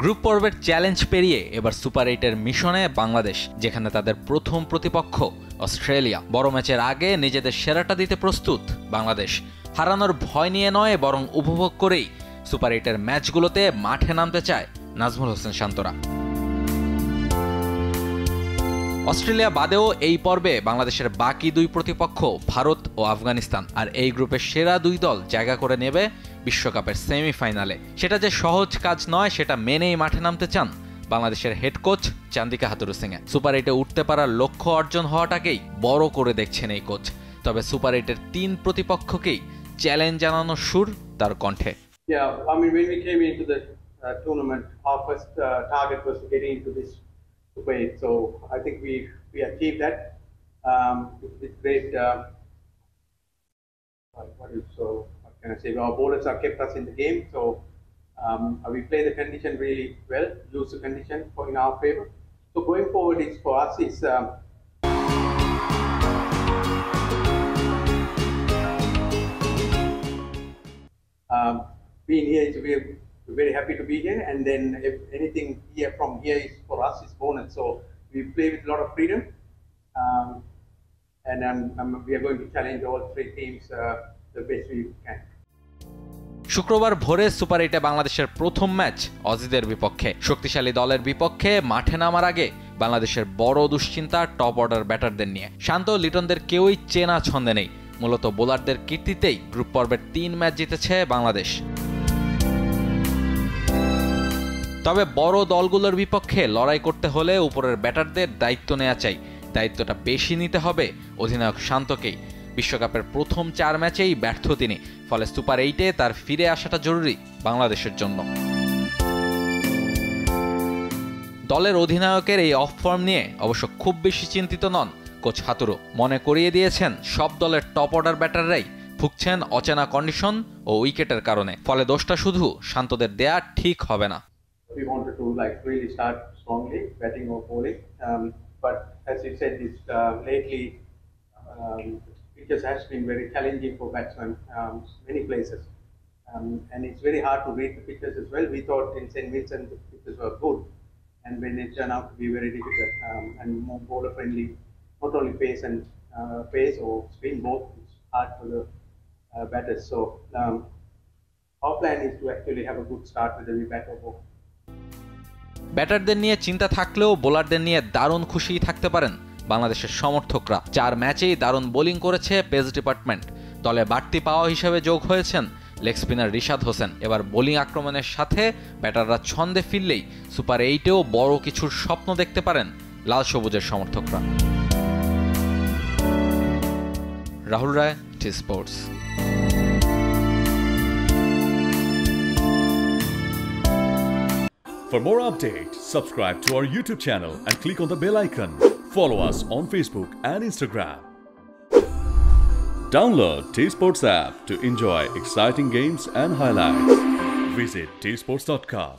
Group পর্বের challenge পেরিয়ে এবার সুপার 8-এর মিশনে বাংলাদেশ, যেখানে তাদের প্রথম প্রতিপক্ষ অস্ট্রেলিয়া। বড় ম্যাচের আগে নিজেদের সেরাটা দিতে প্রস্তুত বাংলাদেশ। হারানোর ভয় নিয়ে নয়, বরং উপভোগ করেই সুপার 8-এর ম্যাচগুলোতে মাঠে নামতে চায় নাজমুল হোসেন শান্তরা। অস্ট্রেলিয়া বাদেও এই পর্বে বাংলাদেশের বাকি দুই প্রতিপক্ষ ভারত ও আফগানিস্তান। আর এই গ্রুপের সেরা দুই দল জায়গা করে নেবে বিশ্বকাপের সেমিফাইনালে। সেটা যে সহজ কাজ নয়, সেটা মেনেই মাঠে নামতে চান বাংলাদেশের head coach Chandika Hathurusingha. Super 8-এ উঠতে পারার লক্ষ্য অর্জন হওয়াটাকেই বড় করে দেখছেন এই কোচ। তবে সুপার 8-এর তিন প্রতিপক্ষকেই চ্যালেঞ্জ জানানোর সুর তার কণ্ঠে। Yeah, I mean, when we came into the tournament, our first target was getting into this Super 8. So I think we achieved that. It's great. What can I say? Our bowlers have kept us in the game. So we play the condition really well, use the condition in our favor. So going forward, for us is being here is we're very happy to be here, and then if anything here from here is for us is bonus. So we play with a lot of freedom, and we are going to challenge all three teams the best we can. শুক্রবার ভোরে super 8-এ বাংলাদেশের প্রথম match অজিদের বিপক্ষে। শক্তিশালী দলের বিপক্ষে মাঠে নামার আগে বাংলাদেশের বড় দুশ্চিন্তা টপ অর্ডার ব্যাটারদের নিয়ে। শান্ত লিটনদের কেউই চেনা ছন্দে নেই। মূলত বোলারদের কীর্তিতেই গ্রুপ পর্বের 3 ম্যাচ জিতেছে বাংলাদেশ। তবে বড় দলগুলোর বিপক্ষে লড়াই করতে হলে উপরের ব্যাটারদের দায়িত্ব নেওয়া চাই। দায়িত্বটা বেশি নিতে হবে অধিনায়ক শান্তকেই। বিশ্বকাপের প্রথম 4 ম্যাচেই ব্যর্থ তিনি। ফলে সুপার 8-এ তার ফিরে আসাটা জরুরি বাংলাদেশের জন্য। দলের অধিনায়কের এই অফ ফর্ম নিয়ে অবশ্য খুব বেশি চিন্তিত নন কোচ হাতুরু। মনে করিয়ে দিয়েছেন সব দলের টপ অর্ডার ব্যাটাররাই ভুগছেন অচেনা কন্ডিশন ও উইকেটের কারণে। ফলে দোষটা শুধু শান্তদের দেয়া ঠিক হবে না। We wanted to really start strongly, batting or bowling. But as you said, lately pitches has been very challenging for batsmen, many places, and it's very hard to read the pitches as well. We thought in St. Vincent the pitches were good, and when it turned out to be very difficult and more bowler friendly, not only pace or spin, both it's hard for the batters. So our plan is to actually have a good start with every batter ball. ব্যাটারদের নিয়ে চিন্তা থাকলেও বোলারদের নিয়ে দারুণ খুশি থাকতে পারেন বাংলাদেশের সমর্থকরা। 4 ম্যাচেই দারুণ বোলিং করেছে পেস ডিপার্টমেন্ট। দলে বাড়তি পাওয়া হিসেবে যোগ হয়েছেন লেগ স্পিনার রিশাদ হোসেন। এবার বোলিং আক্রমণের সাথে ব্যাটাররা ছন্দে ফিরলেই সুপার 8-এও বড় কিছুর স্বপ্ন দেখতে পারেন লাল সবুজের সমর্থকরা। রাহুল রায়, T Sports. For more updates, subscribe to our YouTube channel and click on the bell icon. Follow us on Facebook and Instagram. Download T-Sports app to enjoy exciting games and highlights. Visit tsports.com.